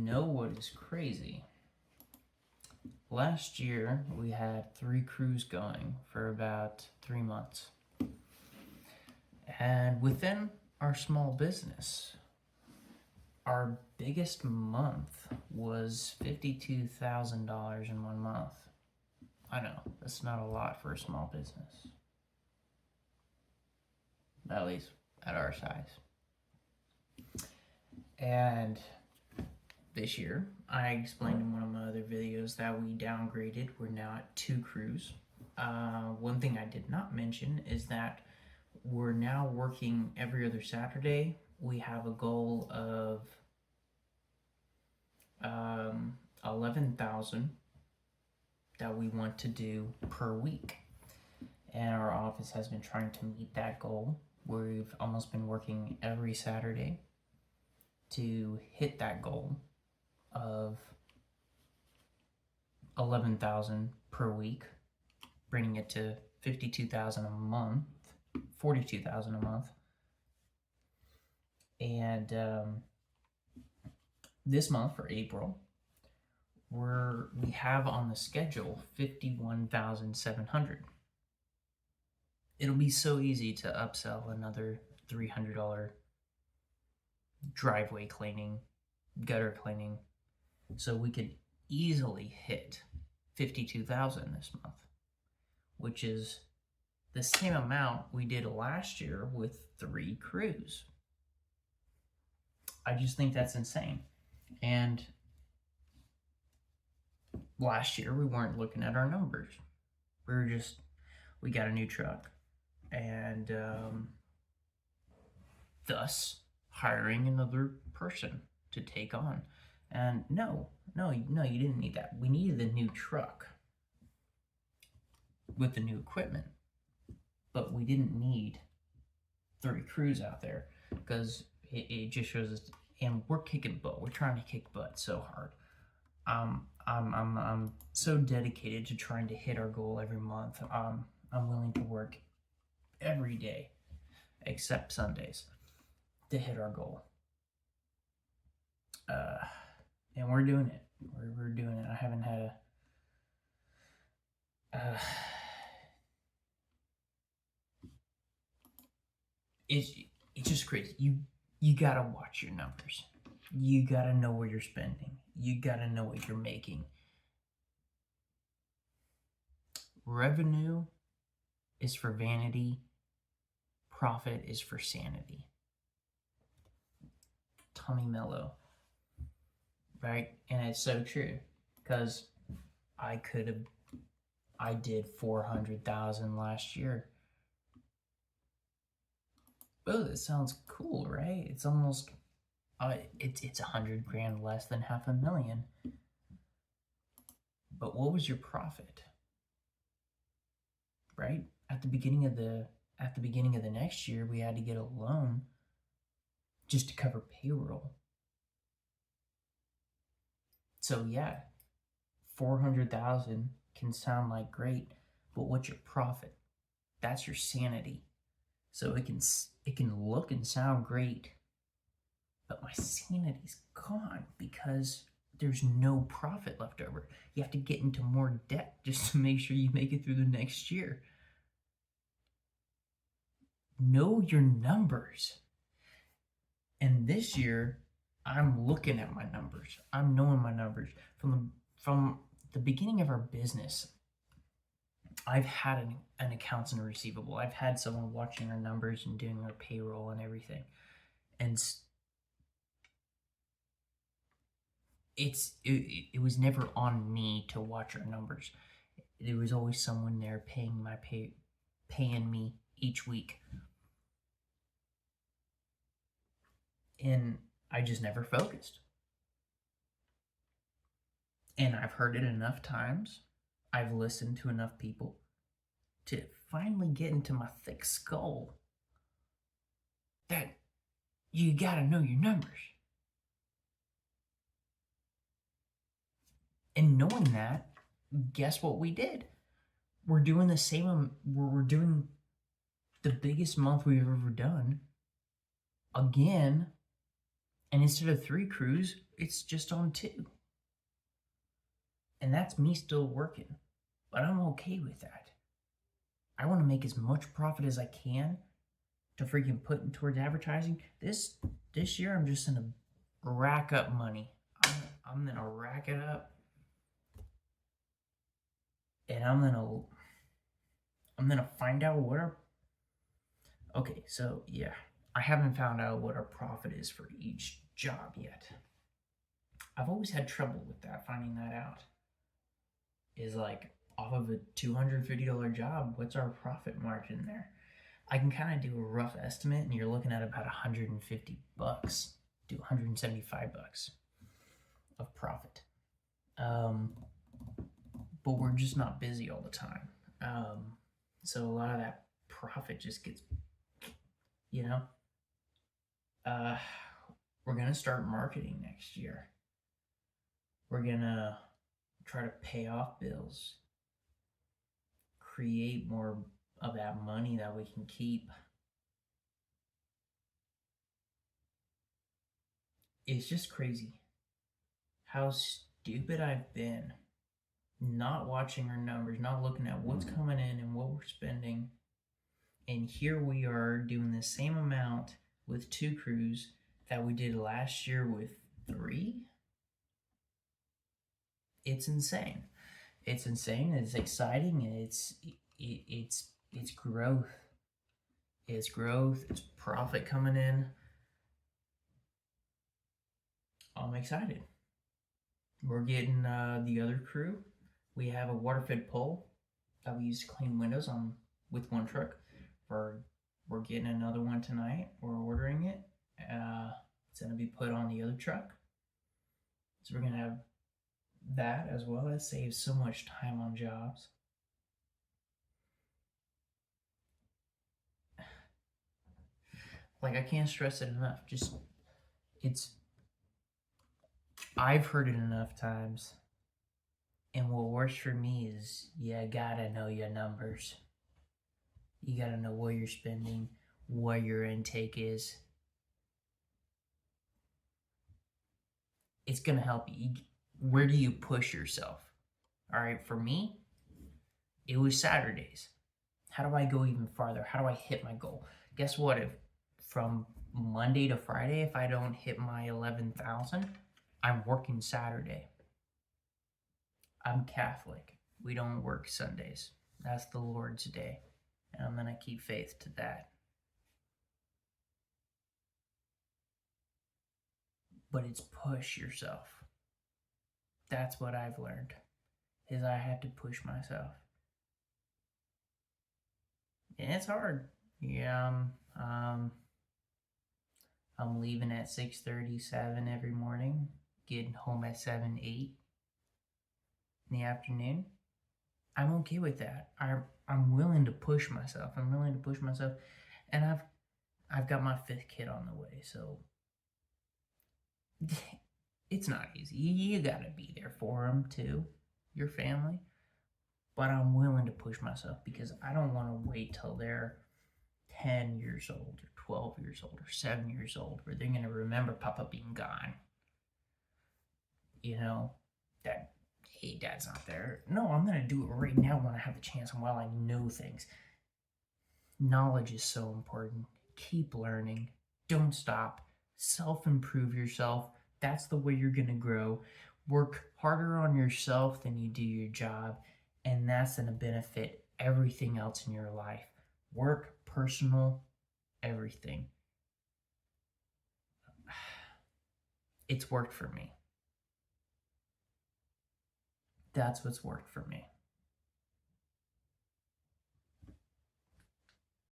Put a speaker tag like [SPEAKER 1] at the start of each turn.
[SPEAKER 1] know what is crazy? Last year, we had 3 crews going for about 3 months. And within our small business, our biggest month was $52,000 in 1 month. I know, that's not a lot for a small business. At least at our size. And this year, I explained in one of my other videos that we downgraded. We're now at 2 crews. One thing I did not mention is that we're now working every other Saturday. We have a goal of 11,000 that we want to do per week. And our office has been trying to meet that goal. We've almost been working every Saturday to hit that goal of 11,000 per week, bringing it to 52,000 a month, 42,000 a month. And this month for April, we have on the schedule 51,700. It'll be so easy to upsell another $300 driveway cleaning, gutter cleaning, so we could easily hit 52,000 this month, which is the same amount we did last year with 3 crews. I just think that's insane. And last year we weren't looking at our numbers. We got a new truck, and thus hiring another person to take on. And no, you didn't need that. We needed the new truck with the new equipment, but we didn't need 3 crews out there, because it just shows us. And we're kicking butt. We're trying to kick butt so hard. I'm so dedicated to trying to hit our goal every month. I'm willing to work every day except Sundays to hit our goal. And we're doing it. We're doing it. I haven't had it's just crazy. You gotta watch your numbers. You gotta know where you're spending. You gotta know what you're making. Revenue is for vanity. Profit is for sanity. Tommy Mello. Right? And it's so true, because I did 400,000 last year. Oh, that sounds cool, right? It's almost, it's 100 grand less than $500,000. But what was your profit? Right? At the beginning of the next year, we had to get a loan just to cover payroll. So yeah, 400,000 can sound like great, but what's your profit? That's your sanity. So it can look and sound great, but my sanity's gone because there's no profit left over. You have to get into more debt just to make sure you make it through the next year. Know your numbers. And this year, I'm looking at my numbers. I'm knowing my numbers. From the beginning of our business, I've had an accounts and a receivable. I've had someone watching our numbers and doing our payroll and everything. And it was never on me to watch our numbers. There was always someone there paying me each week. And I just never focused. And I've heard it enough times. I've listened to enough people to finally get into my thick skull that you gotta know your numbers. And knowing that, guess what we did? We're doing the same, we're doing the biggest month we've ever done again And instead of 3 crews, it's just on 2. And that's me still working. But I'm okay with that. I want to make as much profit as I can to freaking put towards advertising. This year, I'm just gonna rack up money. I'm gonna rack it up, and I'm gonna find out what our. Okay, so yeah, I haven't found out what our profit is for each job yet. I've always had trouble with that, finding that out. Is like off of a $250 job, what's our profit margin there? I can kind of do a rough estimate, and you're looking at about $150 to $175 of profit. But we're just not busy all the time. So a lot of that profit just gets, you know. We're gonna start marketing next year. We're gonna try to pay off bills, create more of that money that we can keep. It's just crazy how stupid I've been not watching our numbers, not looking at what's coming in and what we're spending. And here we are doing the same amount with 2 crews that we did last year with 3. It's insane. It's insane. It's exciting. It's growth. It's growth. It's profit coming in. I'm excited. We're getting the other crew. We have a water fed pole that we use to clean windows on with one truck. We're getting another one tonight. We're ordering it. It's gonna be put on the other truck. So we're gonna have that as well. That saves so much time on jobs. Like, I can't stress it enough. I've heard it enough times. And what works for me is you gotta know your numbers. You gotta know what you're spending, what your intake is. It's gonna help you. Where do you push yourself? All right, for me, it was Saturdays. How do I go even farther? How do I hit my goal? Guess what? If from Monday to Friday, if I don't hit my 11,000, I'm working Saturday. I'm Catholic. We don't work Sundays. That's the Lord's day. And I'm going to keep faith to that. But it's push yourself. That's what I've learned, is I have to push myself. And it's hard. Yeah, I'm leaving at 6:37 every morning, getting home at 7, 8 in the afternoon. I'm okay with that. I'm willing to push myself. And I've got my 5th kid on the way, so it's not easy. You gotta be there for them too, your family. But I'm willing to push myself because I don't want to wait till they're 10 years old or 12 years old or 7 years old where they're going to remember Papa being gone. You know, that, hey, Dad's not there. No, I'm going to do it right now when I have the chance and while I know things. Knowledge is so important. Keep learning. Don't stop. Self-improve yourself. That's the way you're going to grow. Work harder on yourself than you do your job, and that's going to benefit everything else in your life. Work, personal, everything. It's worked for me. That's what's worked for me.